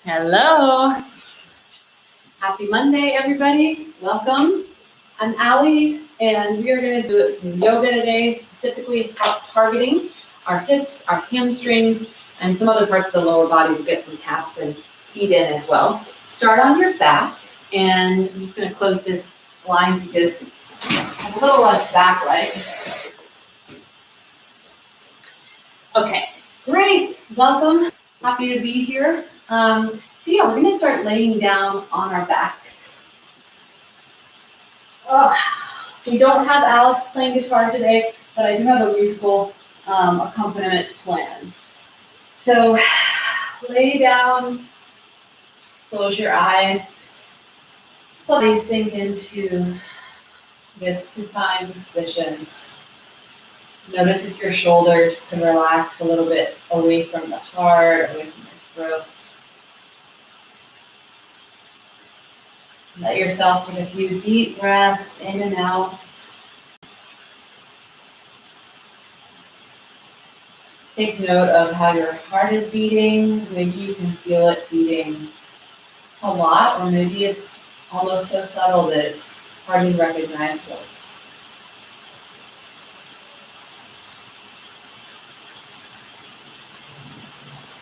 Hello. Happy Monday, everybody. Welcome. I'm Allie, and we are going to do some yoga today, specifically targeting our hips, our hamstrings, and some other parts of the lower body. We'll get some calves and feet in as well. Start on your back, and I'm just going to close this line so you get a little less back, right? Okay, great. Welcome. Happy to be here. So yeah, we're going to start laying down on our backs. We don't have Alex playing guitar today, but I do have a musical accompaniment plan. So lay down, close your eyes, just let me sink into this supine position. Notice if your shoulders can relax a little bit away from the heart, away from your throat. Let yourself take a few deep breaths in and out. Take note of how your heart is beating. Maybe you can feel it beating a lot, or maybe it's almost so subtle that it's hardly recognizable.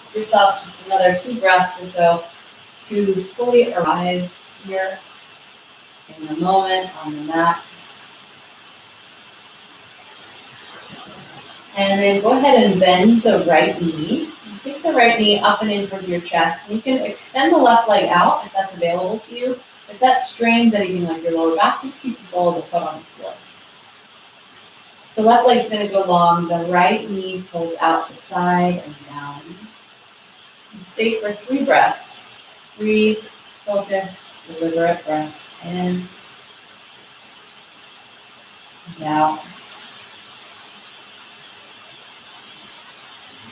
Give yourself just another 2 breaths or so to fully arrive here in the moment on the mat. And then go ahead and bend the right knee. And take the right knee up and in towards your chest. And you can extend the left leg out if that's available to you. If that strains anything like your lower back, just keep the sole of the foot on the floor. So left leg's going to go long. The right knee pulls out to side and down. And stay for 3 breaths. 3 focused, deliberate breaths in and out.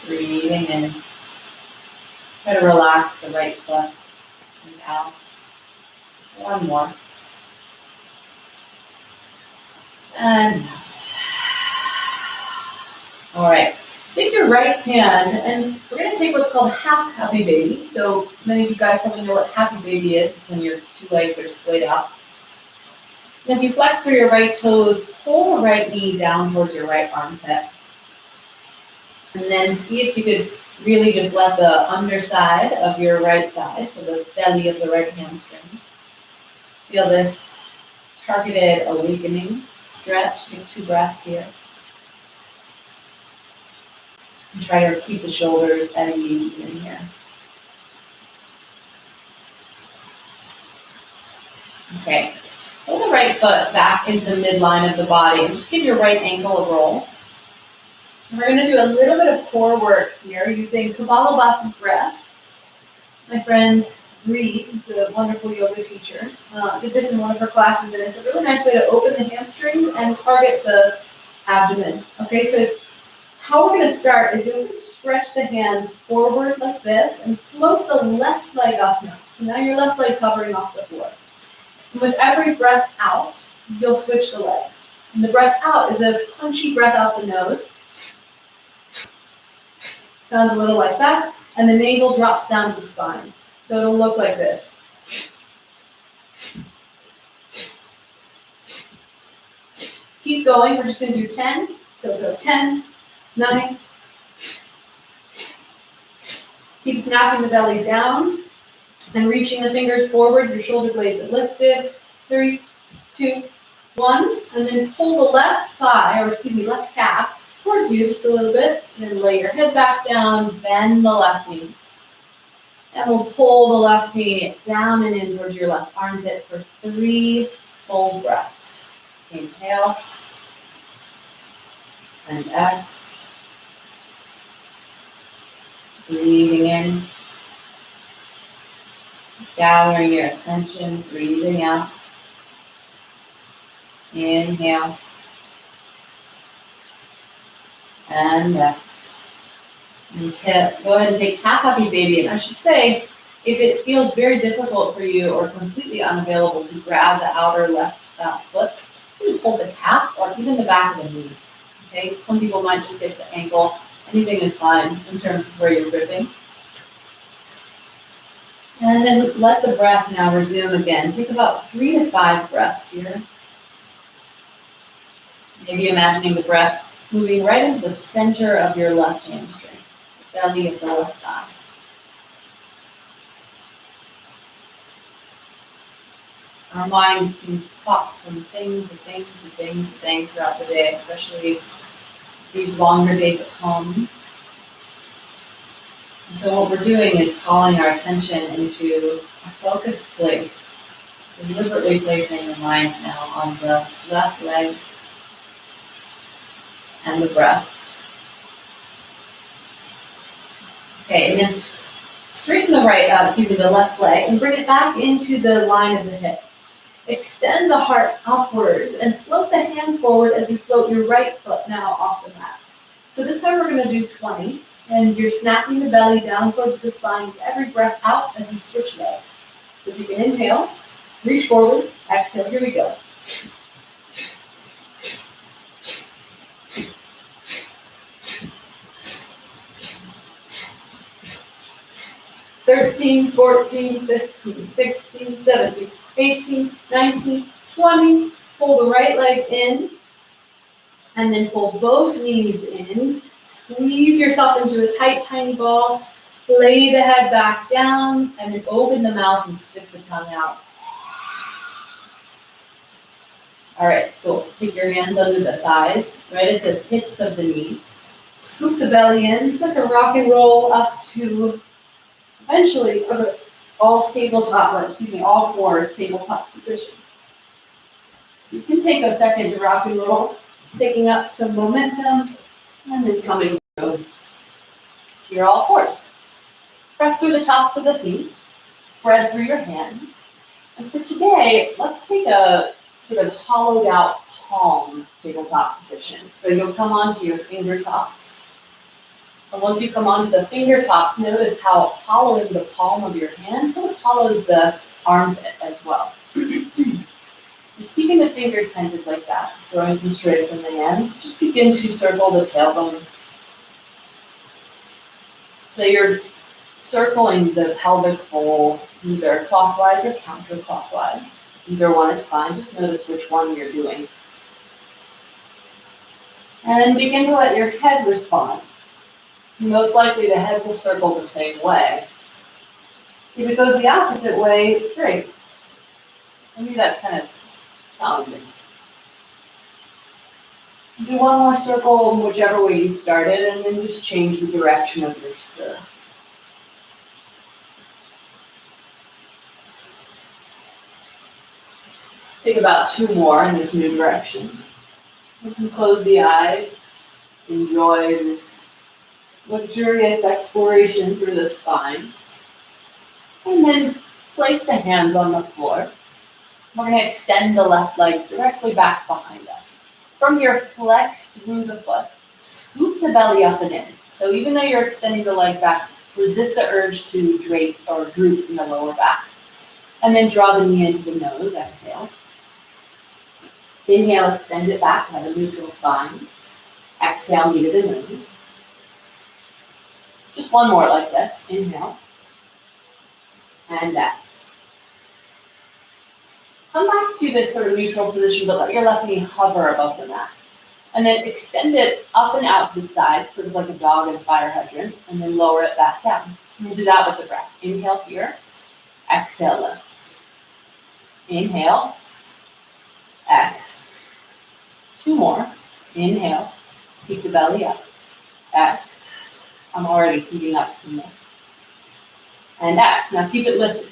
Breathing in. Try to relax the right foot and out. 1 more. And out. All right. Take your right hand, and we're going to take what's called half happy baby. So many of you guys probably know what happy baby is. It's when your 2 legs are splayed out. And as you flex through your right toes, pull the right knee down towards your right armpit. And then see if you could really just let the underside of your right thigh, so the belly of the right hamstring, feel this targeted awakening stretch. Take 2 breaths here. And try to keep the shoulders at ease even here. Okay, pull the right foot back into the midline of the body and just give your right ankle a roll. And we're going to do a little bit of core work here using Kapalabhati breath. My friend Bree, who's a wonderful yoga teacher, did this in one of her classes, and it's a really nice way to open the hamstrings and target the abdomen. Okay, so how we're going to start is you'll stretch the hands forward like this and float the left leg up now. So now your left leg's hovering off the floor. And with every breath out, you'll switch the legs. And the breath out is a punchy breath out the nose. Sounds a little like that. And the navel drops down to the spine. So it'll look like this. Keep going. We're just going to do 10. So go 10. 9. Keep snapping the belly down and reaching the fingers forward. Your shoulder blades are lifted. 3, 2, 1. And then pull the left left calf towards you just a little bit. And then lay your head back down. Bend the left knee. And we'll pull the left knee down and in towards your left armpit for 3 full breaths. Inhale. And exhale. Breathing in, gathering your attention, breathing out. Inhale. And exhale. Okay, go ahead and take half happy baby. And I should say, if it feels very difficult for you or completely unavailable to grab the outer left foot, you just hold the calf or even the back of the knee. Okay, some people might just get the ankle. Anything is fine in terms of where you're gripping. And then let the breath now resume again. Take about 3 to 5 breaths here. Maybe imagining the breath moving right into the center of your left hamstring, the belly of the left thigh. Our minds can pop from thing to thing to thing to thing throughout the day, especially these longer days at home. And so what we're doing is calling our attention into a focused place, deliberately placing the mind now on the left leg and the breath. Okay, and then straighten the left leg and bring it back into the line of the hip. Extend the heart upwards and float the hands forward as you float your right foot now off the mat. So this time we're going to do 20, and you're snapping the belly down towards the spine with every breath out as you switch legs. So take an inhale, reach forward, exhale, here we go. 13, 14, 15, 16, 17, 18, 19, 20. Pull the right leg in, and then pull both knees in. Squeeze yourself into a tight, tiny ball. Lay the head back down, and then open the mouth and stick the tongue out. All right, cool. Take your hands under the thighs, right at the pits of the knee. Scoop the belly in. It's like a rock and roll up to eventually all fours tabletop position. So you can take a second to rock and roll, taking up some momentum, and then coming through your all fours. Press through the tops of the feet, spread through your hands. And for today, let's take a sort of hollowed out palm tabletop position. So you'll come onto your fingertips. And once you come onto the fingertips, notice how hollowing the palm of your hand hollows the armpit as well. And keeping the fingers tented like that, throwing some straight from the hands, just begin to circle the tailbone. So you're circling the pelvic bowl either clockwise or counterclockwise. Either one is fine, just notice which one you're doing. And then begin to let your head respond. Most likely the head will circle the same way. If it goes the opposite way, great. Maybe that's kind of challenging. Do one more circle whichever way you started, and then just change the direction of your stir. Take about 2 more in this new direction. You can close the eyes, enjoy this luxurious exploration through the spine. And then place the hands on the floor. We're going to extend the left leg directly back behind us. From your flex through the foot, scoop the belly up and in. So even though you're extending the leg back, resist the urge to drape or droop in the lower back. And then draw the knee into the nose, exhale. Inhale, extend it back, have a neutral spine. Exhale, knee to the nose. Just one more like this. Inhale. And exhale. Come back to this sort of neutral position, but let your left knee hover above the mat. And then extend it up and out to the side, sort of like a dog in a fire hydrant, and then lower it back down. And we'll do that with the breath. Inhale here. Exhale, lift. Inhale. Exhale. 2 more. Inhale. Keep the belly up. Exhale. I'm already heating up from this. And exhale. Now keep it lifted.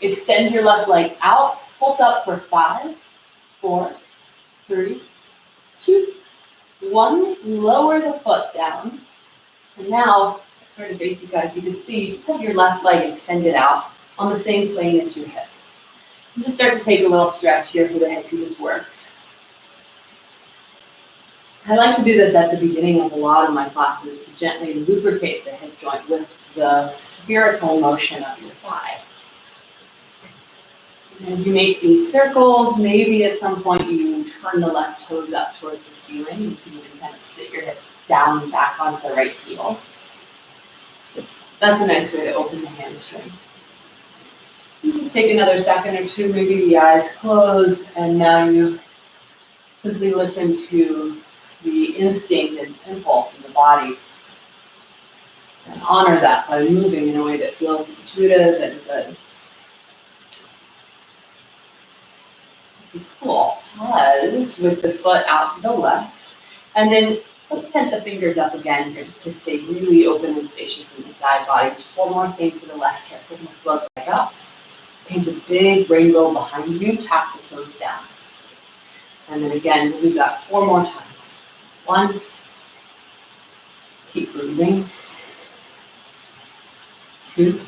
Extend your left leg out. Pulse up for 5, 4, 3, 2, 1. Lower the foot down. And now, turn to face you guys. You can see you have your left leg extended out on the same plane as your hip. And just start to take a little stretch here for the hip you just worked. I like to do this at the beginning of a lot of my classes to gently lubricate the hip joint with the spherical motion of your thigh. And as you make these circles, maybe at some point you turn the left toes up towards the ceiling. You can even kind of sit your hips down and back onto the right heel. That's a nice way to open the hamstring. You just take another second or two, maybe the eyes closed, and now you simply listen to the instinct and impulse in the body and honor that by moving in a way that feels intuitive and good. Cool. Pause with the foot out to the left, and then let's tent the fingers up again here just to stay really open and spacious in the side body. Just one more thing for the left hip. We're going to float back up. Paint a big rainbow behind you. Tap the toes down. And then again, we've got 4 more times. 1. Keep breathing. 2.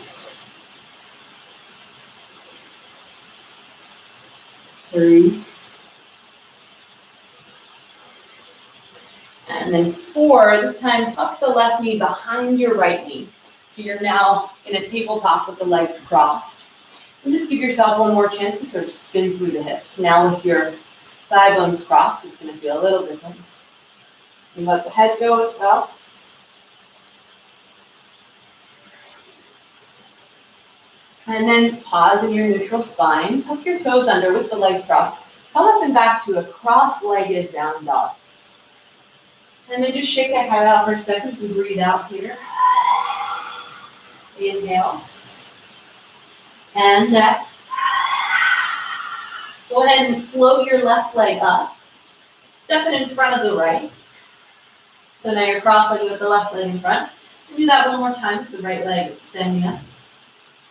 3. And then 4, this time tuck the left knee behind your right knee. So you're now in a tabletop with the legs crossed. And just give yourself one more chance to sort of spin through the hips. Now with your thigh bones crossed, it's going to feel a little different. And let the head go as well. And then pause in your neutral spine. Tuck your toes under with the legs crossed. Come up and back to a cross-legged down dog. And then just shake that head out for a second and breathe out here. Inhale. And next. Go ahead and float your left leg up. Step it in front of the right. So now you're cross-legged with the left leg in front. And do that one more time with the right leg extending up.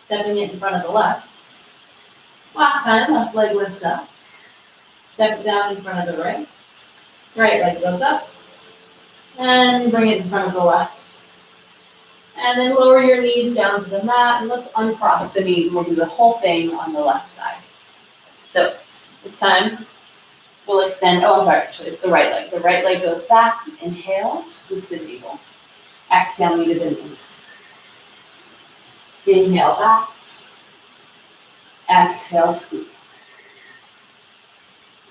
Stepping it in front of the left. Last time, left leg lifts up. Step it down in front of the right. Right leg goes up. And bring it in front of the left. And then lower your knees down to the mat. And let's uncross the knees. And we'll do the whole thing on the left side. So this time, we'll extend. Oh, I'm sorry. Actually, it's the right leg. The right leg goes back. Inhale, scoop the navel. Exhale, knee to the knees. Inhale back. Exhale, scoop.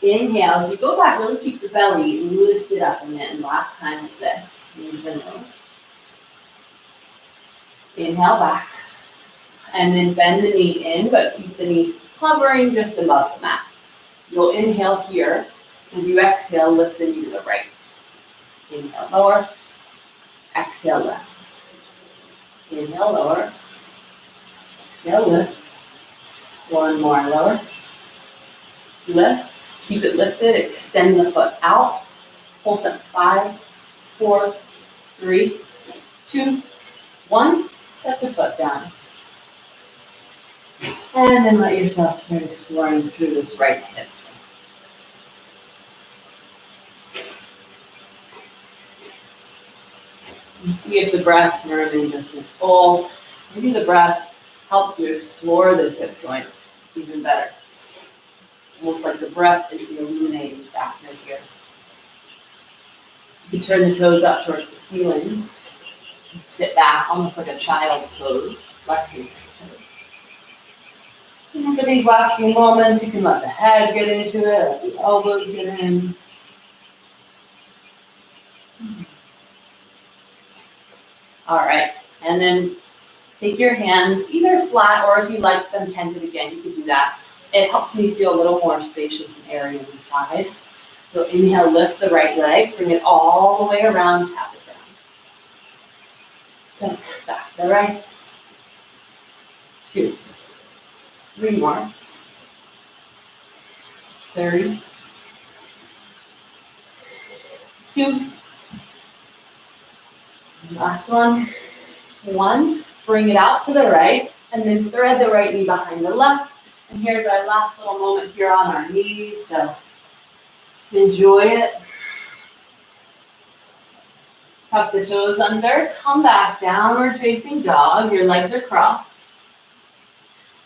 Inhale, as you go back, really keep the belly lifted up, and then last time like this, move the nose. Inhale back, and then bend the knee in, but keep the knee hovering just above the mat. You'll inhale here. As you exhale, lift the knee to the right. Inhale, lower. Exhale, lift. Inhale, lower. Exhale, lift. One more, lower. Lift. Keep it lifted. Extend the foot out. Pulse up 5, 4, 3, 2, 1. Set the foot down. And then let yourself start exploring through this right hip. And see if the breath can remain just as full. Maybe the breath helps you explore this hip joint even better. Almost like the breath is the illuminating factor here. You can turn the toes up towards the ceiling. And sit back, almost like a child's pose, flexing your toes. And then for these last few moments, you can let the head get into it, let the elbows get in. All right, and then take your hands either flat or if you like them tented again, you could do that. It helps me feel a little more spacious and airy inside. So inhale, lift the right leg, bring it all the way around, tap it down. Good, back to the right. 2, 3 more. 30. 2. Last one. 1. Bring it out to the right, and then thread the right knee behind the left. And here's our last little moment here on our knees, so enjoy it. Tuck the toes under, come back, downward facing dog, your legs are crossed.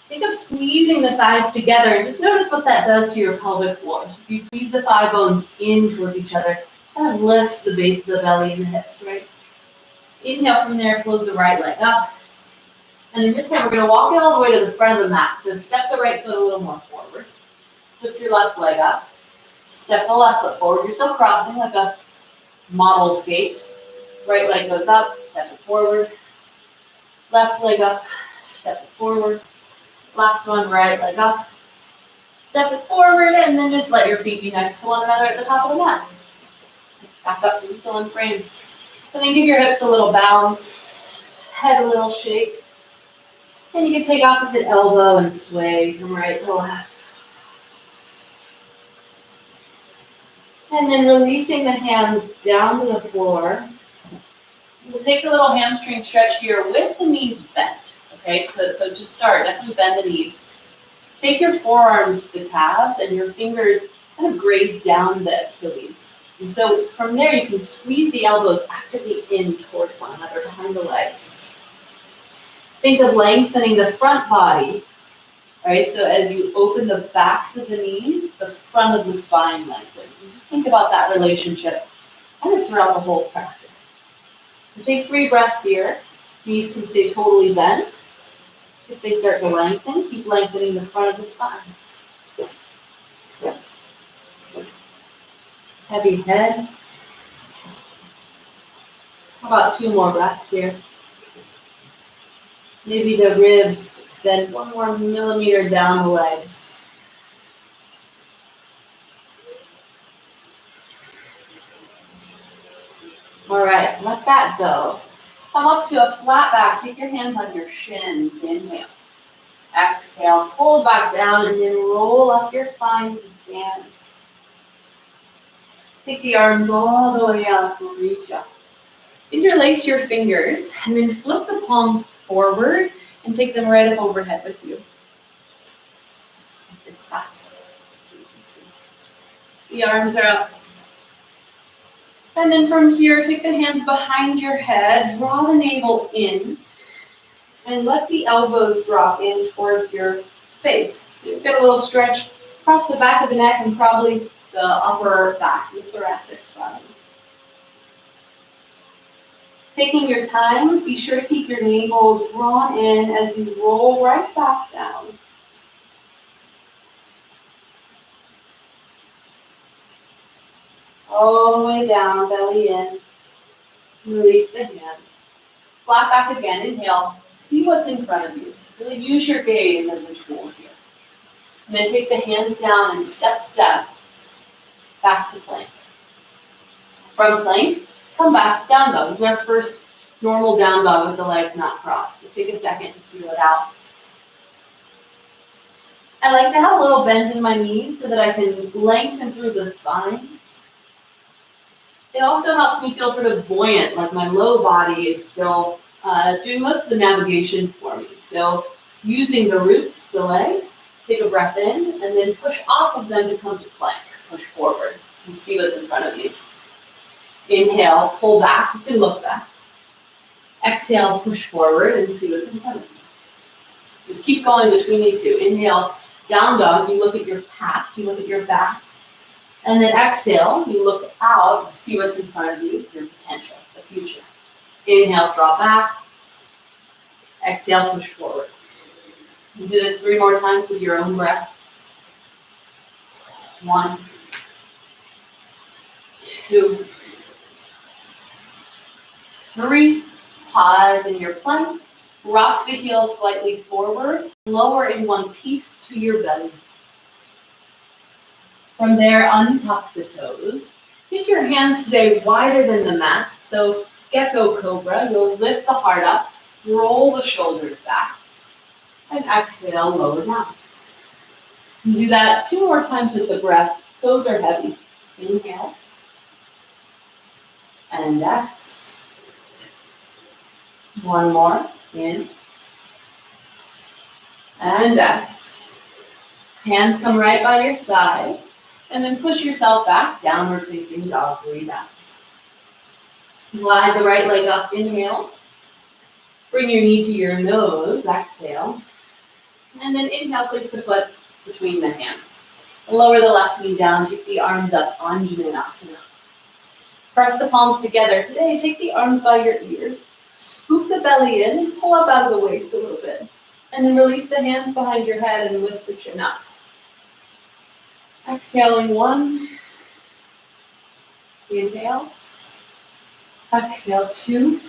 Think of squeezing the thighs together, and just notice what that does to your pelvic floor. So if you squeeze the thigh bones in towards each other, it kind of lifts the base of the belly and the hips, right? Inhale from there, float the right leg up. And then this time we're going to walk it all the way to the front of the mat. So step the right foot a little more forward. Lift your left leg up. Step the left foot forward. You're still crossing like a model's gait. Right leg goes up, step it forward. Left leg up, step it forward. Last one, right leg up. Step it forward and then just let your feet be next to one another at the top of the mat. Back up so you're still in frame. And then give your hips a little bounce, head a little shake. And you can take opposite elbow and sway from right to left. And then releasing the hands down to the floor. We'll take a little hamstring stretch here with the knees bent. Okay, so to start, definitely bend the knees. Take your forearms to the calves and your fingers kind of graze down the Achilles. And so from there, you can squeeze the elbows actively in towards one another behind the legs. Think of lengthening the front body, right? So as you open the backs of the knees, the front of the spine lengthens. And just think about that relationship kind of throughout the whole practice. So take 3 breaths here. Knees can stay totally bent. If they start to lengthen, keep lengthening the front of the spine. Heavy head. How about 2 more breaths here? Maybe the ribs extend 1 more millimeter down the legs. All right, let that go. Come up to a flat back. Take your hands on your shins. Inhale. Exhale. Fold back down and then roll up your spine to stand. Take the arms all the way up and reach up. Interlace your fingers and then flip the palms forward and take them right up overhead with you. Let's get this back so you can see. So the arms are up. And then from here, take the hands behind your head, draw the navel in, and let the elbows drop in towards your face. So you've got a little stretch across the back of the neck and probably the upper back, the thoracic spine. Taking your time, be sure to keep your navel drawn in as you roll right back down. All the way down, belly in. Release the hand. Flat back again, inhale. See what's in front of you. So really use your gaze as a tool here. And then take the hands down and step back to plank. From plank, come back to down dog. This is our first normal down dog with the legs not crossed. So take a second to feel it out. I like to have a little bend in my knees so that I can lengthen through the spine. It also helps me feel sort of buoyant, like my low body is still doing most of the navigation for me. So using the roots, the legs, take a breath in, and then push off of them to come to plank. Push forward. You see what's in front of you. Inhale, pull back. You can look back. Exhale, push forward and see what's in front of you. You keep going between these two. Inhale, down dog. You look at your past. You look at your back. And then exhale, you look out, you see what's in front of you, your potential, the future. Inhale, draw back. Exhale, push forward. You do this 3 more times with your own breath. 1, 2, 3. Pause in your plank. Rock the heels slightly forward. Lower in one piece to your belly. From there, untuck the toes. Take your hands today wider than the mat. So gecko cobra, you'll lift the heart up, roll the shoulders back, and exhale, lower down. You do that 2 more times with the breath. Toes are heavy. Inhale. And exhale. 1 more. In. And exhale. Hands come right by your sides. And then push yourself back, downward facing dog, breathe out. Glide the right leg up, inhale. Bring your knee to your nose, exhale. And then inhale, place the foot between the hands. Lower the left knee down, take the arms up, Anjaneyasana. Press the palms together. Today, take the arms by your ears, scoop the belly in, and pull up out of the waist a little bit. And then release the hands behind your head and lift the chin up. Exhaling 1. Inhale. Exhale 2.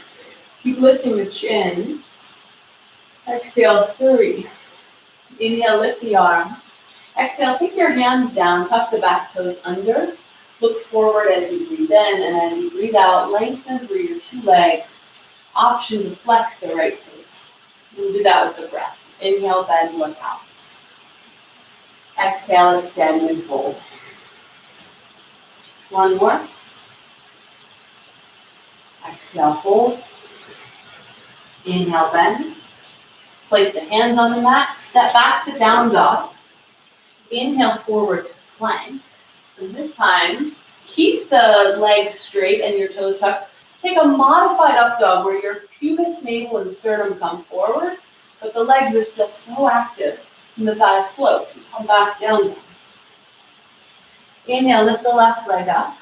Keep lifting the chin. Exhale 3. Inhale, lift the arms. Exhale, take your hands down, tuck the back toes under. Look forward as you breathe in, and as you breathe out, lengthen through your two legs. Option to flex the right toes. We'll do that with the breath. Inhale, bend, look out. Exhale, extend and fold. One more. Exhale, fold. Inhale, bend. Place the hands on the mat. Step back to down dog. Inhale, forward to plank. And this time, keep the legs straight and your toes tucked. Take a modified up dog where your pubis, navel, and sternum come forward, but the legs are still so active and the thighs float. Come back down dog. Inhale, lift the left leg up.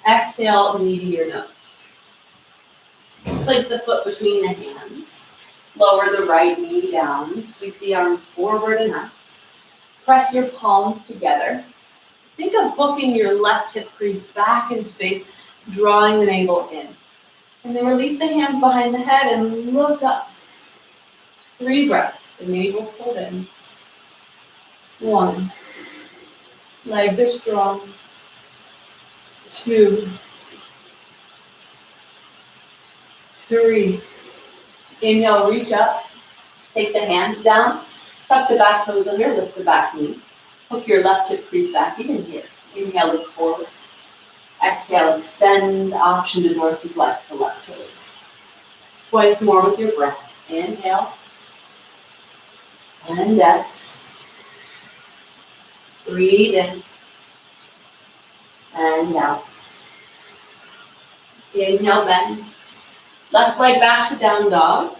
Exhale, knee to your nose. Place the foot between the hands. Lower the right knee down. Sweep the arms forward and up. Press your palms together. Think of hooking your left hip crease back in space, drawing the navel in. And then release the hands behind the head and look up. 3 breaths. The navel's pulled in. 1. Legs are strong. 2. 3. Inhale, reach up. Take the hands down. Tuck the back toes under, lift the back knee. Hook your left hip crease back even here. Inhale, look forward. Exhale, extend. Option to dorsiflex the left toes. Twice more with your breath. Inhale. And exhale. Breathe in. And out. Inhale, bend. Left leg back to down dog.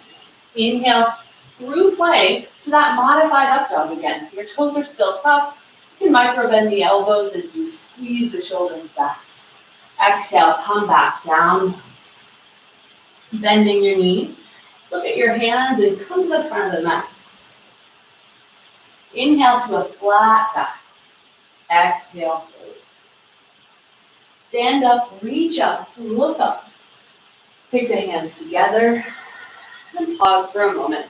Inhale through plank to that modified up dog again. So your toes are still tucked. You can micro bend the elbows as you squeeze the shoulders back. Exhale, come back down. Bending your knees. Look at your hands and come to the front of the mat. Inhale to a flat back. Exhale, fold. Stand up, reach up, look up. Take the hands together and pause for a moment.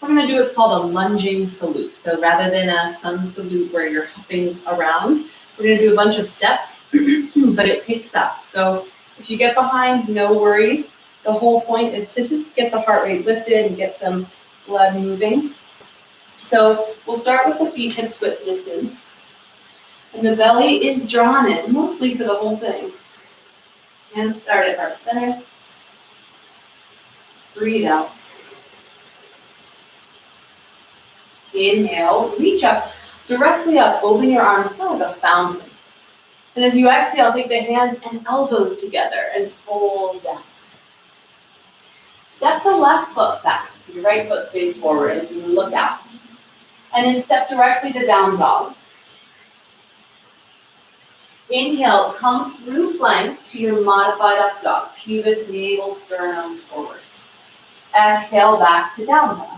We're going to do what's called a lunging salute. So rather than a sun salute where you're hopping around, we're going to do a bunch of steps, but it picks up. So if you get behind, no worries. The whole point is to just get the heart rate lifted and get some blood moving. So we'll start with the feet hips width distance. And the belly is drawn in, mostly for the whole thing. Hands start at heart center. Breathe out. Inhale, reach up, directly up, open your arms, kind of like a fountain. And as you exhale, take the hands and elbows together and fold down. Step the left foot back, so your right foot stays forward and you look out. And then step directly to down dog. Inhale, come through plank to your modified up dog, pubis, navel, sternum, forward. Exhale, back to down dog.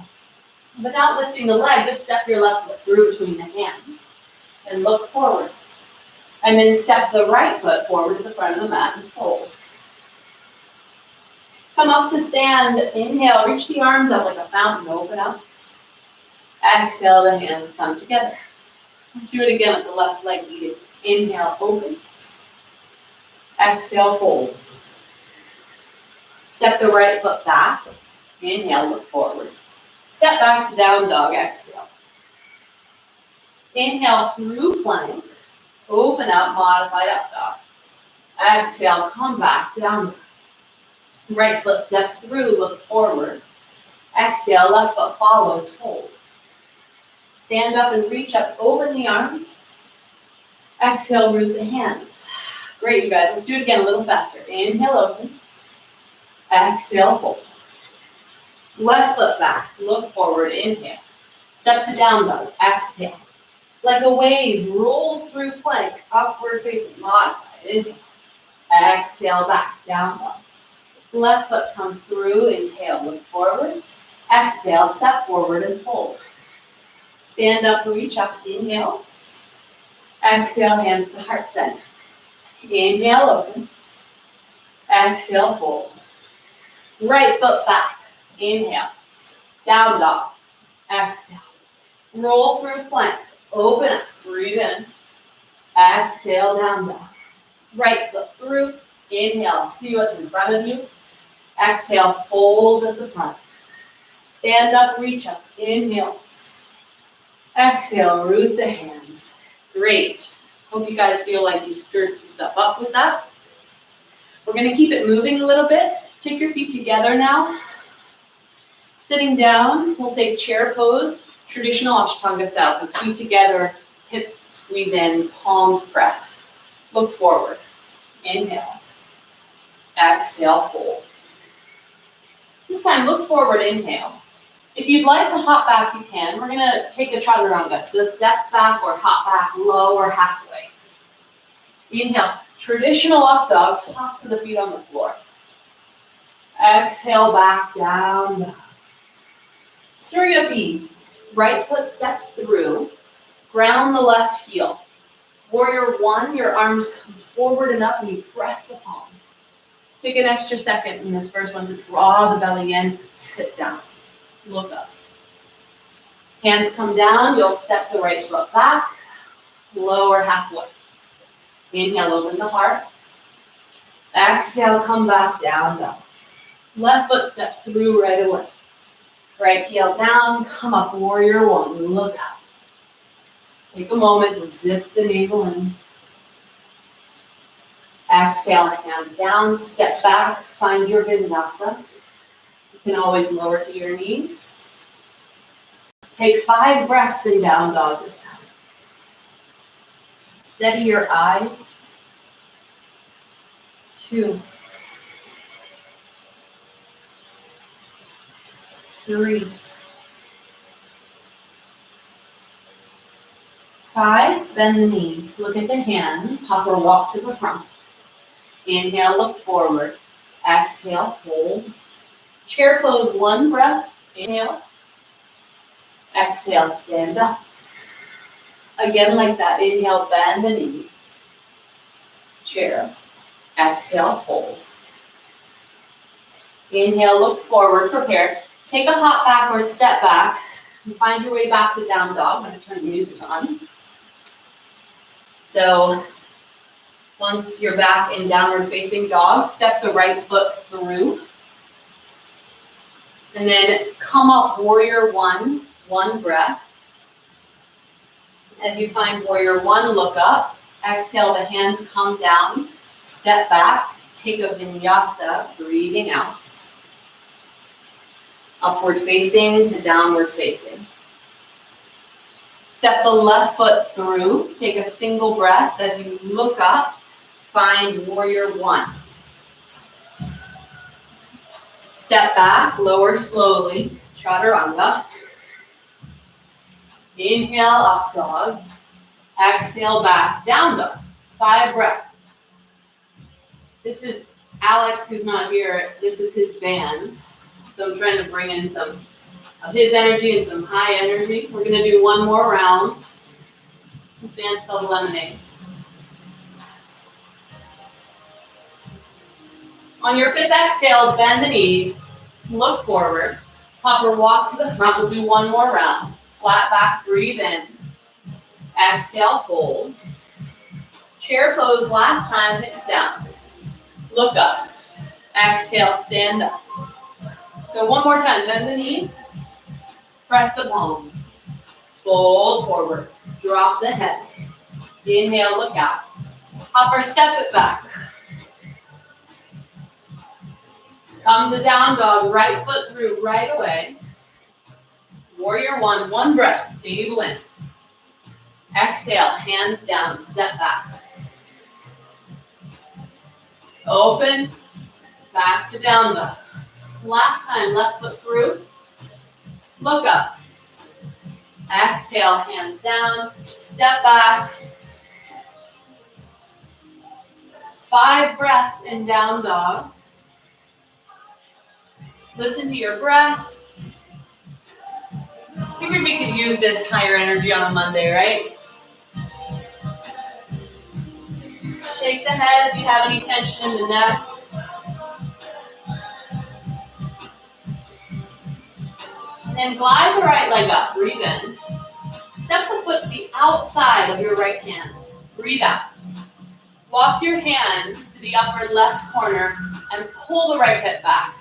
Without lifting the leg, just step your left foot through between the hands and look forward. And then step the right foot forward to the front of the mat and fold. Come up to stand. Inhale, reach the arms up like a fountain, open up. Exhale, the hands come together. Let's do it again with the left leg leading. Inhale, open. Exhale, fold. Step the right foot back. Inhale, look forward. Step back to down dog, exhale. Inhale through plank. Open up, modified up dog. Exhale, come back, down dog. Right foot steps through, look forward. Exhale, left foot follows, fold. Stand up and reach up, open the arms. Exhale, root the hands. Great, you guys. Let's do it again a little faster. Inhale, open. Exhale, fold. Left foot back, look forward, inhale. Step to down dog, exhale. Like a wave, rolls through plank, upward facing, modified, inhale. Exhale, back, down dog. Left foot comes through, inhale, look forward. Exhale, step forward and fold. Stand up, reach up, inhale. Exhale, hands to heart center. Inhale, open. Exhale, fold. Right foot back. Inhale. Down dog. Exhale. Roll through plank. Open up. Breathe in. Exhale, down dog. Right foot through. Inhale, see what's in front of you. Exhale, fold at the front. Stand up, reach up. Inhale. Exhale, root the hands. Great. Hope you guys feel like you stirred some stuff up with that. We're going to keep it moving a little bit. Take your feet together now. Sitting down, we'll take chair pose, traditional Ashtanga style. So feet together, hips squeeze in, palms press. Look forward. Inhale. Exhale, fold. This time, look forward, inhale. If you'd like to hop back, you can. We're going to take a chaturanga. So step back or hop back, low or halfway. Inhale. Traditional up dog, tops of the feet on the floor. Exhale, back, down, down. Surya B. Right foot steps through. Ground the left heel. Warrior one, your arms come forward and up and you press the palms. Take an extra second in this first one to draw the belly in, sit down, look up. Hands come down, you'll step the right foot back, lower halfway. Inhale, open the heart. Exhale, come back, down, down. Left foot steps through right away. Right heel down, come up, warrior one, look up. Take a moment to zip the navel in. Exhale, hands down, step back, find your vinyasa. You can always lower to your knees. Take 5 breaths in down dog this time. Steady your eyes. 2, 3, 5, bend the knees. Look at the hands, hop or walk to the front. Inhale, look forward. Exhale, fold. Chair pose, 1 breath. Inhale. Exhale, stand up. Again like that. Inhale, bend the knees. Chair. Exhale, fold. Inhale, look forward, prepare. Take a hop back or step back. And find your way back to down dog. I'm going to turn the music on. So once you're back in downward facing dog, step the right foot through. And then come up, warrior one, 1 breath. As you find warrior one, look up. Exhale, the hands come down. Step back, take a vinyasa, breathing out. Upward facing to downward facing. Step the left foot through. Take a single breath as you look up. Find warrior one. Step back, lower slowly. Chaturanga. Inhale, up dog. Exhale, back, down dog. 5 breaths. This is Alex, who's not here. This is his band. So I'm trying to bring in some of his energy and some high energy. We're going to do 1 more round. This band's called Lemonade. On your 5th exhale, bend the knees, look forward, hop or walk to the front. We'll do 1 more round. Flat back, breathe in. Exhale, fold. Chair pose last time, hips down. Look up. Exhale, stand up. So 1 more time, bend the knees. Press the palms. Fold forward. Drop the head. Inhale, look out. Hop or step it back. Come to down dog, right foot through right away. Warrior one, 1 breath, navel in. Exhale, hands down, step back. Open, back to down dog. Last time, left foot through. Look up. Exhale, hands down, step back. 5 breaths in down dog. Listen to your breath. Figured we could use this higher energy on a Monday, right? Shake the head if you have any tension in the neck. And then glide the right leg up. Breathe in. Step the foot to the outside of your right hand. Breathe out. Walk your hands to the upper left corner and pull the right hip back.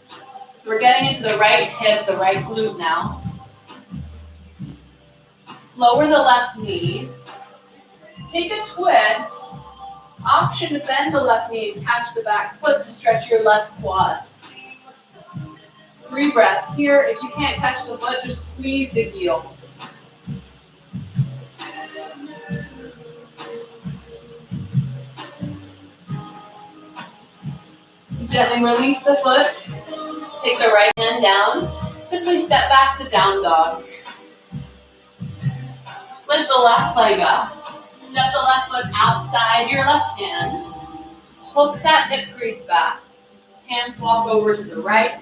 So we're getting into the right hip, the right glute now. Lower the left knees. Take a twist. Option to bend the left knee and catch the back foot to stretch your left quad. 3 breaths here. If you can't catch the foot, just squeeze the heel. Gently release the foot. Take the right hand down. Simply step back to down dog. Lift the left leg up. Step the left foot outside your left hand. Hook that hip crease back. Hands walk over to the right.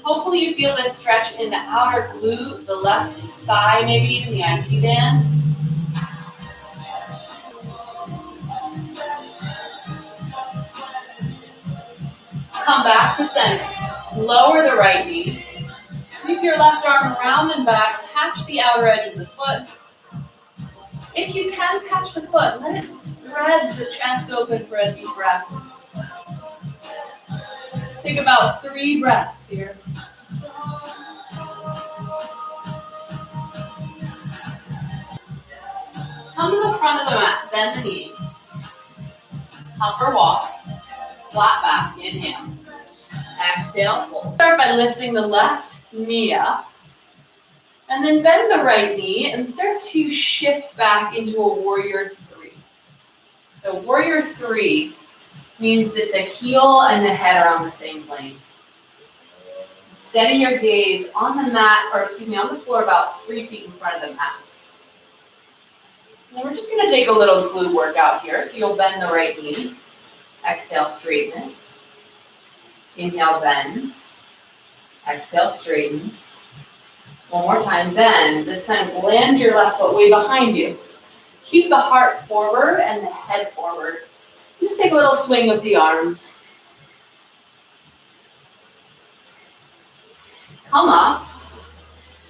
Hopefully you feel this stretch in the outer glute, the left thigh, maybe even the IT band. Come back to center. Lower the right knee. Sweep your left arm around and back. Catch the outer edge of the foot. If you can catch the foot, let it spread the chest open for a deep breath. Think about 3 breaths here. Come to the front of the mat, bend the knees. Upper walk, flat back, inhale. Exhale, fold. Start by lifting the left knee up. And then bend the right knee and start to shift back into a warrior 3. So warrior 3 means that the heel and the head are on the same plane. Steady your gaze on the mat, or excuse me, on the floor about 3 feet in front of the mat. And we're just going to take a little glute workout here. So you'll bend the right knee. Exhale, straighten it. Inhale, bend. Exhale, straighten. One more time, bend. This time, land your left foot way behind you. Keep the heart forward and the head forward. Just take a little swing with the arms. Come up.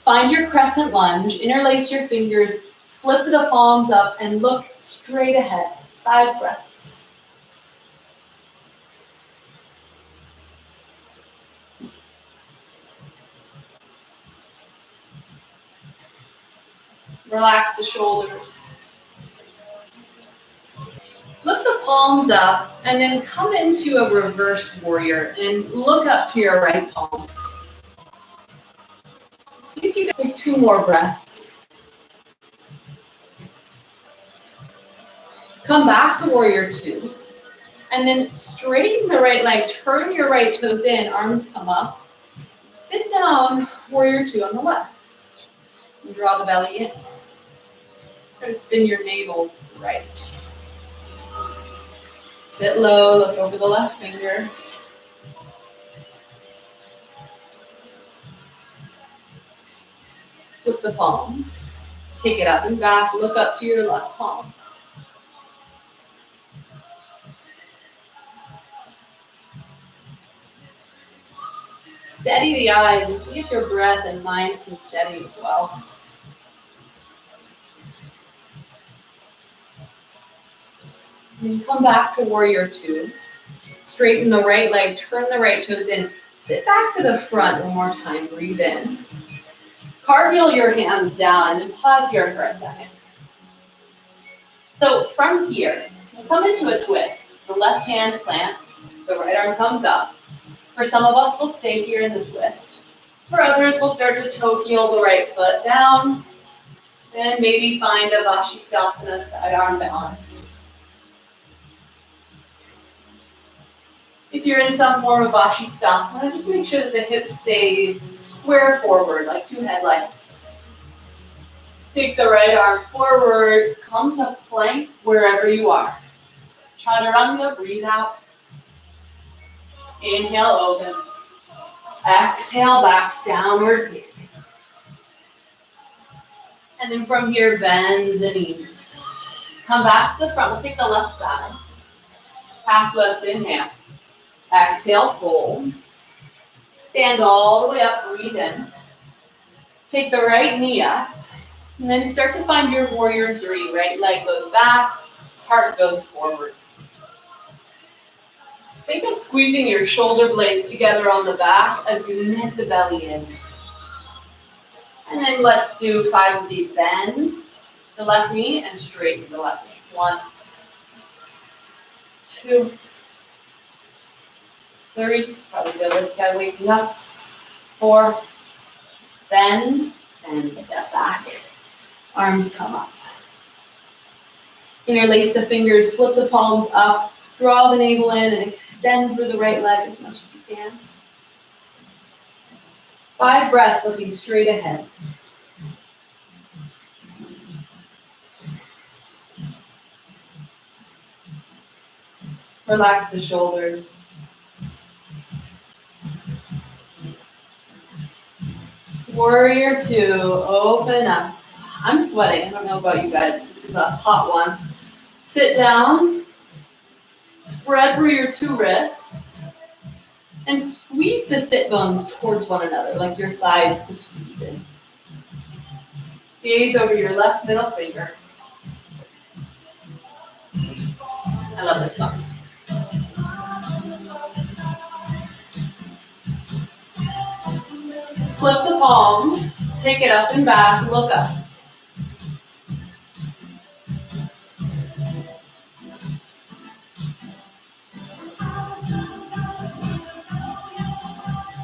Find your crescent lunge. Interlace your fingers. Flip the palms up and look straight ahead. 5 breaths. Relax the shoulders. Flip the palms up and then come into a reverse warrior and look up to your right palm. See if you can take 2 more breaths. Come back to warrior 2 and then straighten the right leg, turn your right toes in, arms come up. Sit down, warrior 2 on the left. And draw the belly in. Try to spin your navel right. Sit low, look over the left fingers. Flip the palms. Take it up and back, look up to your left palm. Steady the eyes and see if your breath and mind can steady as well. And come back to warrior 2. Straighten the right leg, turn the right toes in. Sit back to the front one more time, breathe in. Cartwheel your hands down and pause here for a second. So from here, we'll come into a twist. The left hand plants, the right arm comes up. For some of us, we'll stay here in the twist. For others, we'll start to toe heel the right foot down and maybe find a Vashisthasana side arm balance. If you're in some form of Vashisthasana, just make sure that the hips stay square forward, like 2 headlights. Take the right arm forward, come to plank wherever you are. Chaturanga, breathe out. Inhale, open. Exhale, back, downward facing. And then from here, bend the knees. Come back to the front. We'll take the left side. Half lift, inhale. Exhale, fold. Stand all the way up, breathe in. Take the right knee up, and then start to find your warrior three. Right leg goes back, heart goes forward. Think of squeezing your shoulder blades together on the back as you knit the belly in. And then let's do 5 of these. Bend the left knee and straighten the left knee. 1, 2, 3. Probably feel this guy waking up. 4. Bend and step back. Arms come up. Interlace the fingers, flip the palms up, draw the navel in and extend through the right leg as much as you can. 5 breaths looking straight ahead. Relax the shoulders. Warrior 2, open up. I'm sweating, I don't know about you guys, this is a hot one. Sit down, spread through your 2 wrists, and squeeze the sit bones towards one another, like your thighs could squeeze in. Gaze over your left middle finger. I love this song. Flip the palms, take it up and back, look up.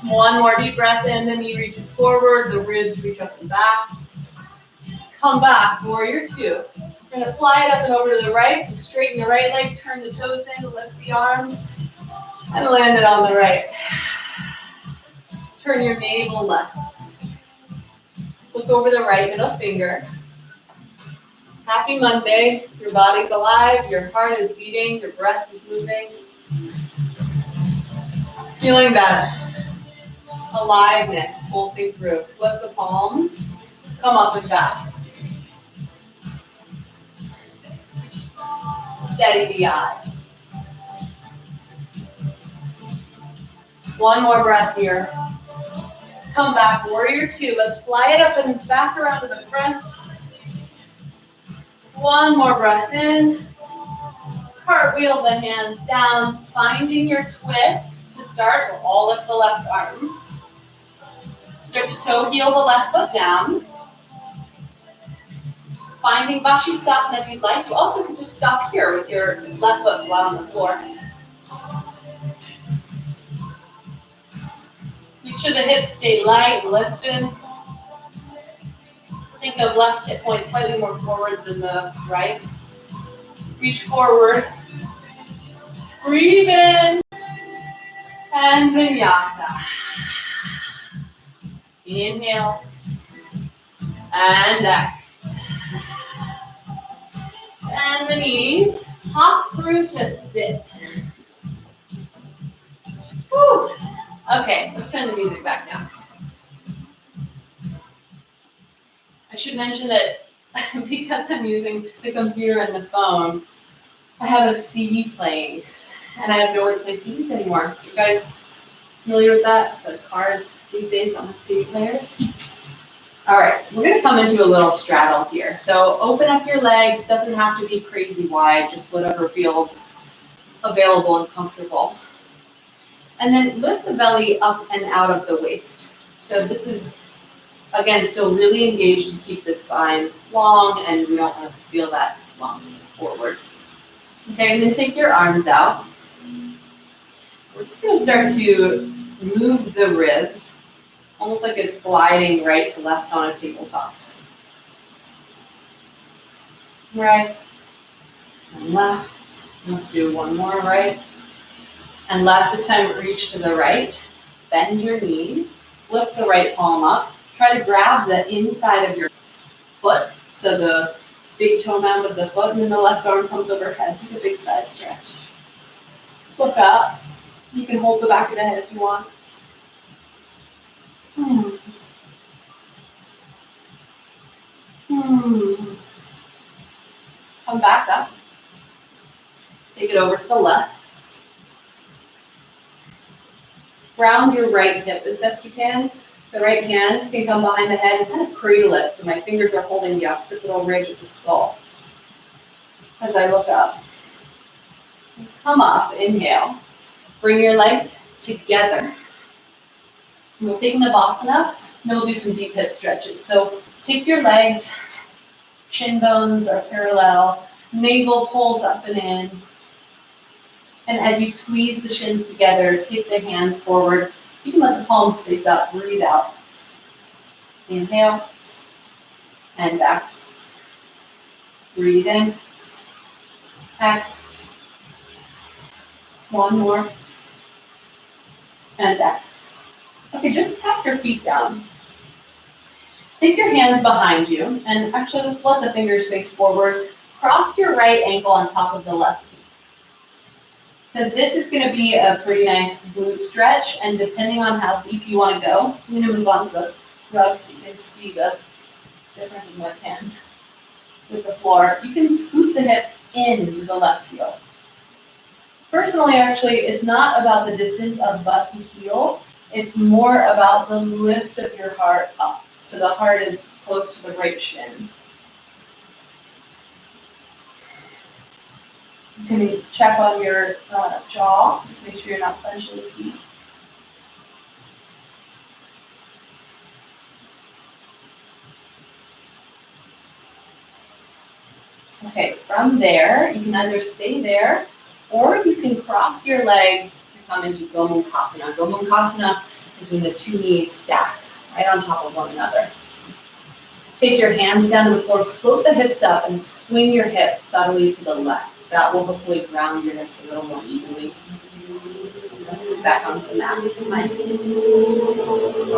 One more deep breath in, the knee reaches forward, the ribs reach up and back. Come back, warrior 2. We're going to fly it up and over to the right, so straighten the right leg, turn the toes in, lift the arms, and land it on the right. Turn your navel left. Look over the right middle finger. Happy Monday. Your body's alive, your heart is beating, your breath is moving. Feeling that aliveness pulsing through. Flip the palms, come up and back. Steady the eyes. One more breath here. Come back, warrior 2. Let's fly it up and back around to the front. One more breath in. Cartwheel the hands down, finding your twist to start. We'll all lift the left arm. Start to toe heel the left foot down. Finding Vashisthasana if you'd like. You also can just stop here with your left foot flat on the floor. Make sure the hips stay light and lifted. Think of left hip point slightly more forward than the right. Reach forward. Breathe in. And vinyasa. Inhale. And exhale. And the knees. Hop through to sit. Whew. Okay, let's turn the music back down. I should mention that because I'm using the computer and the phone, I have a CD playing, and I have nowhere to play CDs anymore. You guys familiar with that? The cars these days don't have CD players. All right, we're going to come into a little straddle here. So open up your legs. Doesn't have to be crazy wide, just whatever feels available and comfortable. And then lift the belly up and out of the waist. So this is, again, still really engaged to keep the spine long, and we don't want to feel that slump forward. Okay, and then take your arms out. We're just going to start to move the ribs, almost like it's gliding right to left on a tabletop. Right and left. Let's do one more right and left. This time reach to the right. Bend your knees. Flip the right palm up. Try to grab the inside of your foot, so the big toe mound of the foot, and then the left arm comes overhead. Take a big side stretch. Look up. You can hold the back of the head if you want. Come back up. Take it over to the left. ground your right hip as best you can. The right hand can come behind the head and kind of cradle it, so my fingers are holding the occipital ridge of the skull. As I look up, come up, inhale. Bring your legs together. And we'll take Navasana, and then we'll do some deep hip stretches. So take your legs, shin bones are parallel, navel pulls up and in. And as you squeeze the shins together, take the hands forward. You can let the palms face up, breathe out. Inhale, and X. Breathe in, X. One more, and X. Okay, just tap your feet down. Take your hands behind you, and actually let's let the fingers face forward. Cross your right ankle on top of the left knee. So this is going to be a pretty nice glute stretch, and depending on how deep you want to go, I'm going to move on to the rug so you can see the difference in my hands with the floor. You can scoop the hips into the left heel. Personally, actually, it's not about the distance of butt to heel. It's more about the lift of your heart up. So the heart is close to the right shin. You can check on your jaw. Just make sure you're not clenching the teeth. Okay, from there, you can either stay there or you can cross your legs to come into Gomukhasana. Gomukhasana is when the two knees stack right on top of one another. Take your hands down to the floor, float the hips up, and swing your hips subtly to the left. That will hopefully ground your hips a little more evenly. Just sit back onto the mat with my on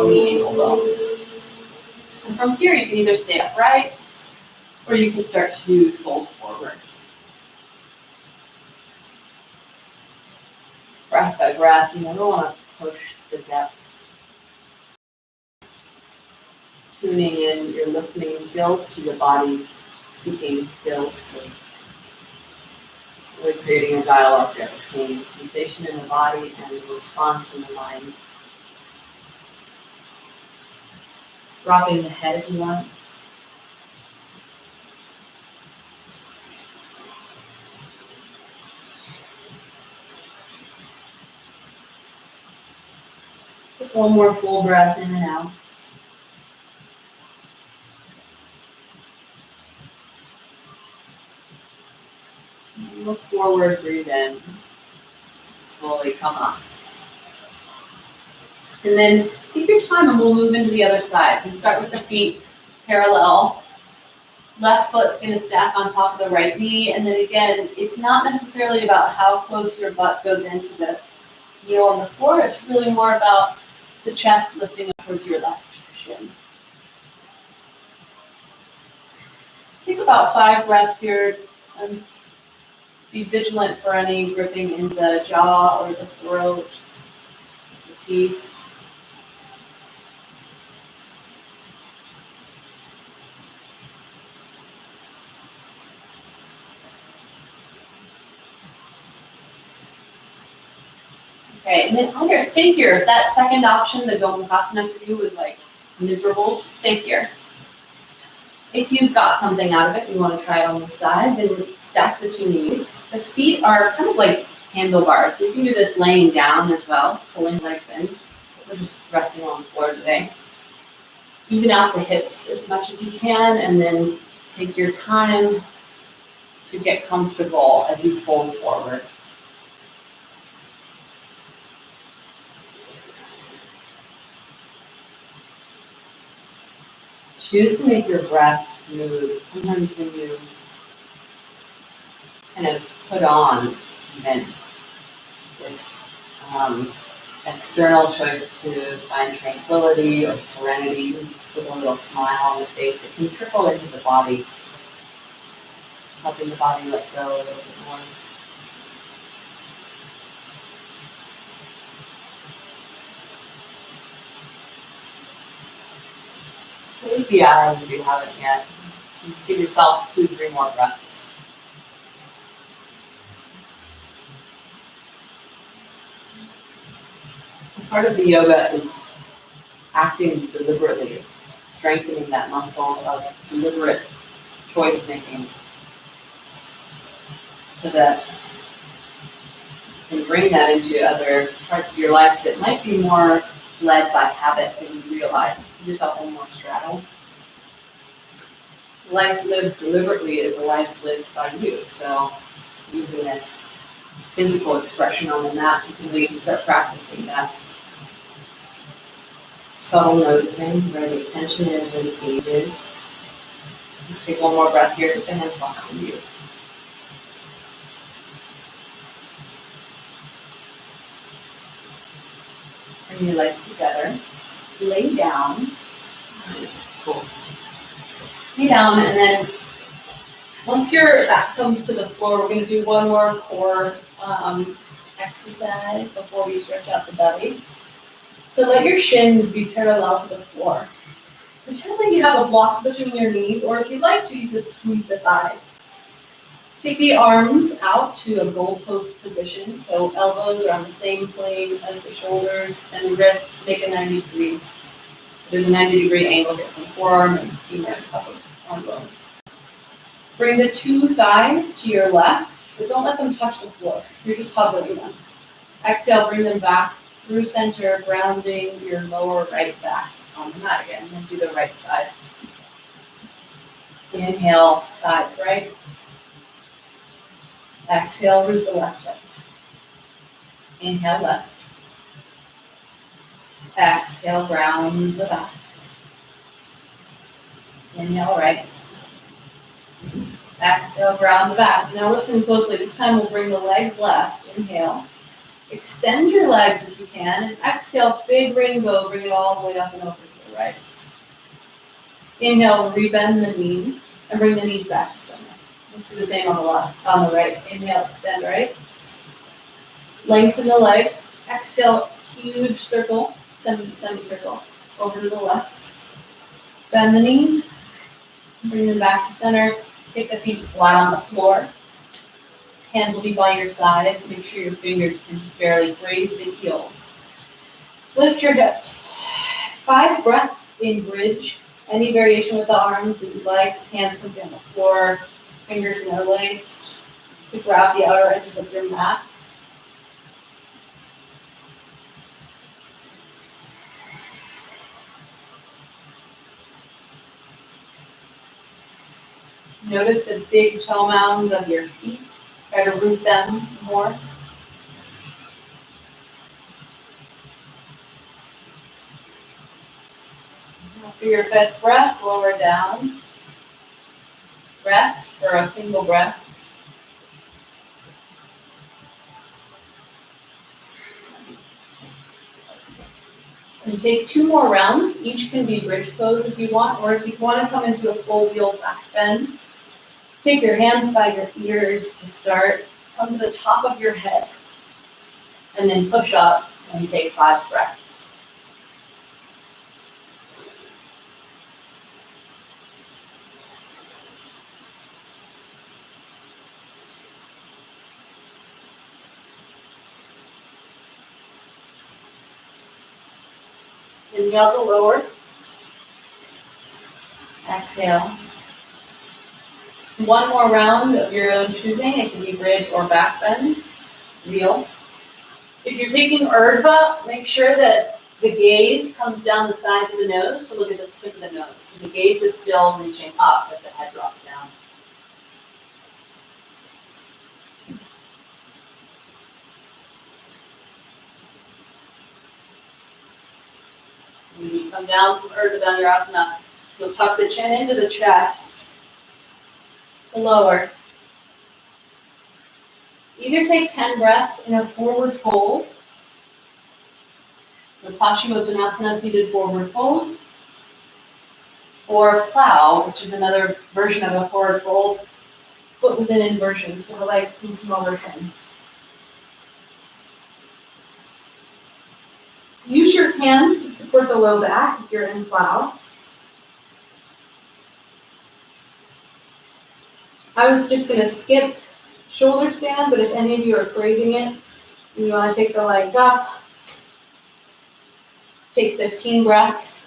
the ankle bones. And from here, you can either stay upright or you can start to fold forward. Breath by breath, you never want to push the depth. Tuning in your listening skills to your body's speaking skills. Really creating a dialogue there between the sensation in the body and the response in the mind. Dropping the head if you want. Take one more full breath in and out. Look forward, breathe in. Slowly come up. And then take your time and we'll move into the other side. So you start with the feet parallel. Left foot's going to stack on top of the right knee. And then again, it's not necessarily about how close your butt goes into the heel on the floor. It's really more about the chest lifting up towards your left shin. Take about 5 breaths here. And be vigilant for any gripping in the jaw or the throat, the teeth. Okay, and then either stay here. If that second option, the Gomukhasana for you, was like miserable, just stay here. If you've got something out of it, you want to try it on the side, then stack the two knees. The feet are kind of like handlebars, so you can do this laying down as well, pulling legs in. We're just resting on the floor today. Even out the hips as much as you can, and then take your time to get comfortable as you fold forward. Choose to make your breath smooth. Sometimes when you kind of put on even this external choice to find tranquility or serenity with a little smile on the face, it can trickle into the body, helping the body let go a little bit more. Close the eyes if you haven't yet. Give yourself 2-3 more breaths. Part of the yoga is acting deliberately. It's strengthening that muscle of deliberate choice making so that you can bring that into other parts of your life that might be more led by habit than you realize. Give yourself one more straddle. Life lived deliberately is a life lived by you. So using this physical expression on the mat, you can start practicing that subtle noticing where the attention is, where the gaze is. Just take one more breath here, put the hands behind you. Bring your legs together. Lay down. Cool. Lay down, and then once your back comes to the floor, we're going to do one more core exercise before we stretch out the belly. So let your shins be parallel to the floor. Pretend like you have a block between your knees, or if you'd like to, you could squeeze the thighs. Take the arms out to a goalpost position, so elbows are on the same plane as the shoulders, and wrists make a 90 degree. There's a 90-degree angle here from forearm and humerus up on bone. Bring the two thighs to your left, but don't let them touch the floor. You're just hovering them. Exhale, bring them back through center, grounding your lower right back on the mat again, and then do the right side. Inhale, thighs right. Exhale, root the left hip. Inhale, left. Exhale, ground the back. Inhale, right. Exhale, ground the back. Now listen closely. This time we'll bring the legs left. Inhale. Extend your legs if you can. And exhale, big rainbow. Bring it all the way up and over to the right. Inhale, rebend the knees and bring the knees back to center. Let's do the same on the left, on the right. Inhale, extend right. Lengthen the legs. Exhale, huge circle, semicircle, over to the left. Bend the knees. Bring them back to center. Get the feet flat on the floor. Hands will be by your sides. Make sure your fingers can just barely graze the heels. Lift your hips. 5 breaths in bridge. Any variation with the arms that you'd like. Hands can stay on the floor. Fingers interlaced. You could grab the outer edges of your mat. Notice the big toe mounds of your feet. Try to root them more. After your 5th breath, lower down. Rest for a single breath. And take 2 more rounds. Each can be bridge pose if you want, or if you want to come into a full wheel back bend. Take your hands by your ears to start. Come to the top of your head. And then push up and take 5 breaths. Inhale to lower. Exhale. 1 more round of your own choosing. It can be bridge or back bend. Wheel. If you're taking Urdhva, make sure that the gaze comes down the sides of the nose to look at the tip of the nose. So the gaze is still reaching up as the head drops down. When you come down from Urdhva Dhanurasana, you'll tuck the chin into the chest to lower. Either take 10 breaths in a forward fold. So Paschimottanasana, seated forward fold. Or plow, which is another version of a forward fold, but with an inversion, so the legs can come overhead. Use your hands to support the low back if you're in plow. I was just going to skip shoulder stand, but if any of you are craving it, and you want to take the legs up, take 15 breaths,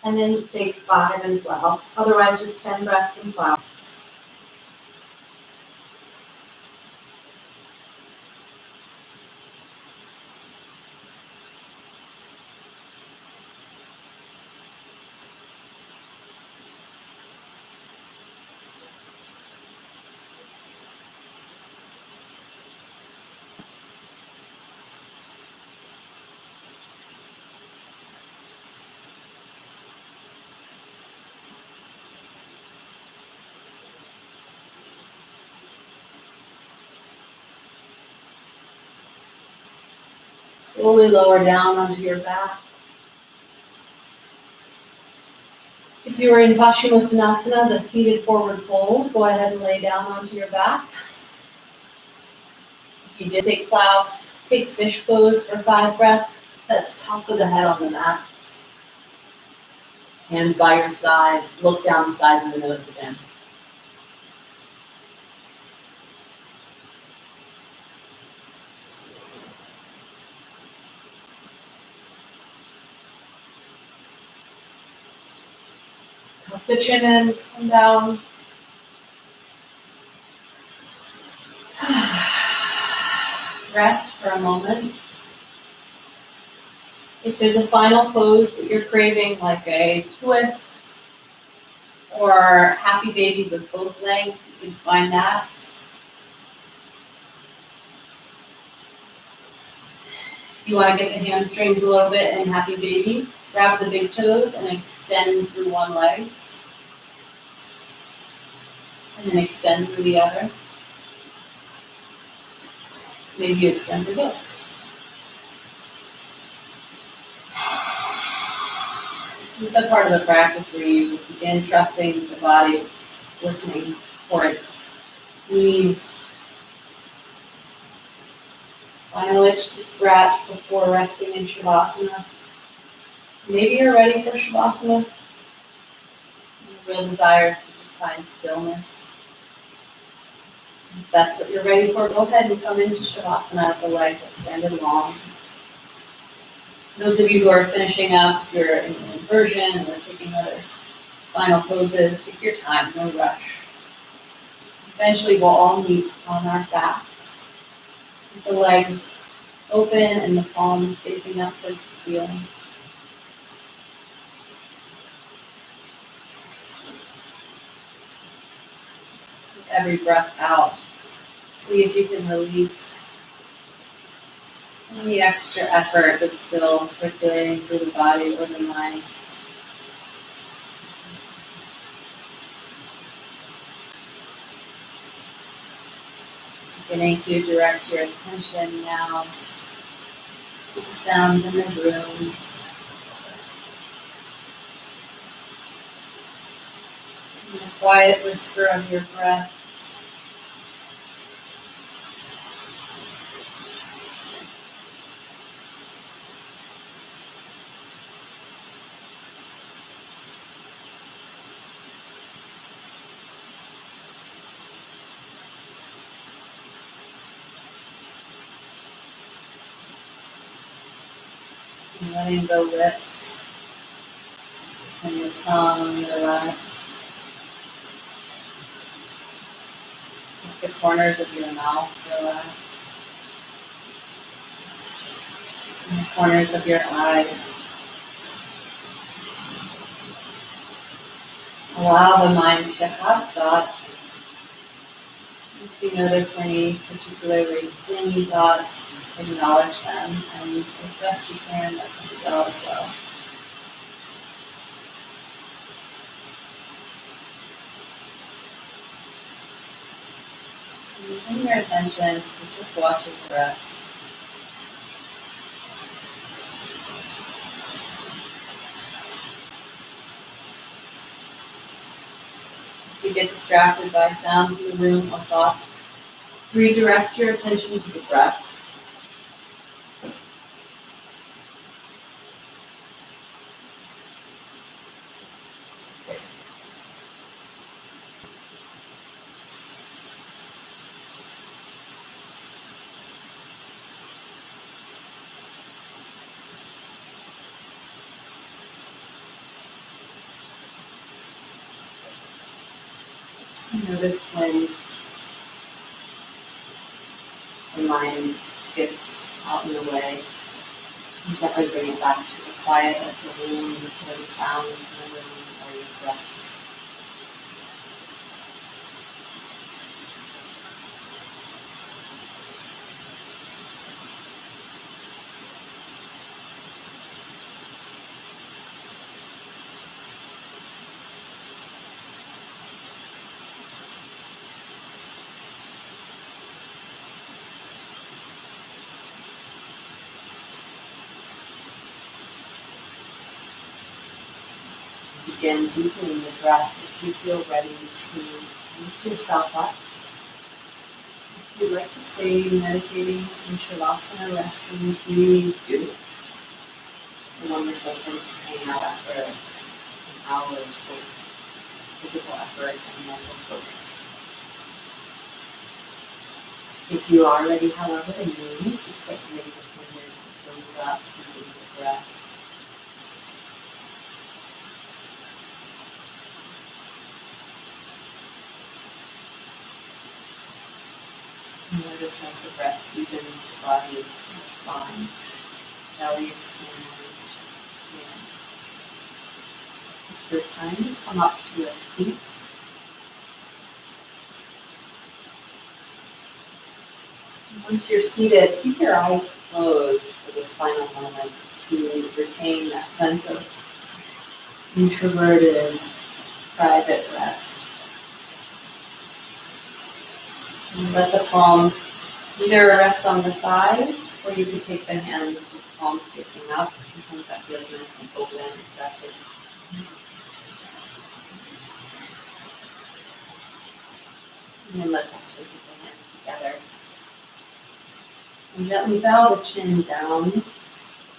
and then take 5 and 12. Otherwise, just 10 breaths and 12. Slowly lower down onto your back. If you are in Paschimottanasana, the seated forward fold, go ahead and lay down onto your back. If you did take plow, take fish pose for 5 breaths. That's top of the head on the mat. Hands by your sides. Look down the side of the nose again. Tuck the chin in, come down. Rest for a moment. If there's a final pose that you're craving, like a twist or happy baby with both legs, you can find that. If you want to get the hamstrings a little bit in happy baby, grab the big toes and extend through one leg. And then extend through the other. Maybe you extend through both. This is the part of the practice where you begin trusting the body, listening for its needs. Final itch to scratch before resting in Shavasana. Maybe you're ready for Shavasana. The real desire is to just find stillness. If that's what you're ready for, go ahead and come into Shavasana with the legs extended long. Those of you who are finishing up, if you're in inversion or taking other final poses, take your time, no rush. Eventually we'll all meet on our backs. With the legs open and the palms facing up towards the ceiling. With every breath out, see if you can release any extra effort that's still circulating through the body or the mind. Beginning to direct your attention now to the sounds in the room. And the quiet whisper of your breath. And letting the lips and the tongue relax. Let the corners of your mouth relax. And the corners of your eyes. Allow the mind to have thoughts. If you notice any particularly clingy thoughts, acknowledge them, and as best you can, let them go as well. And bring your attention to just watching the breath. If you get distracted by sounds in the room or thoughts, redirect your attention to the breath. Notice when the mind skips out and away, and gently bring it back to the quiet of the room or the sounds in the room or your breath. Begin deepening the breath if you feel ready to lift yourself up. If you'd like to stay meditating in Shavasana, resting, please do. It's a wonderful place to hang out after an hour's worth of physical effort and mental focus. If you are ready, however, to move, just start to make your fingers and toes up and move the breath. Notice as the breath deepens, the body responds. Belly expands, chest expands. Take your time to come up to a seat. Once you're seated, keep your eyes closed for this final moment to retain that sense of introverted, private rest. And let the palms either rest on the thighs, or you could take the hands with the palms facing up. Sometimes that feels nice and open and receptive. And then let's actually keep the hands together. And gently bow the chin down,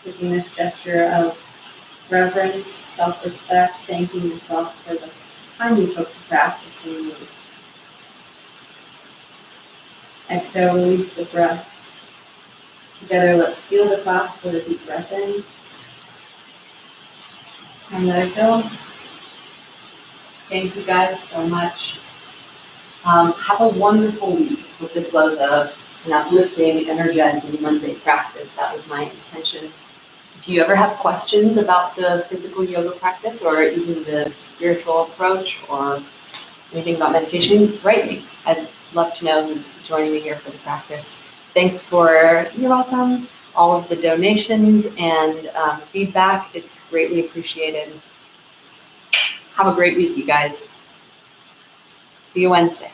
taking this gesture of reverence, self-respect, thanking yourself for the time you took to practice and move. Exhale, release the breath. Together, let's seal the clasp with a deep breath in. And let it go. Thank you guys so much. Have a wonderful week. Hope this was an uplifting, energizing Monday practice. That was my intention. If you ever have questions about the physical yoga practice or even the spiritual approach or anything about meditation, write me. I'd love to know who's joining me here for the practice. Thanks for, you're welcome, all of the donations and feedback. It's greatly appreciated. Have a great week, you guys. See you Wednesday.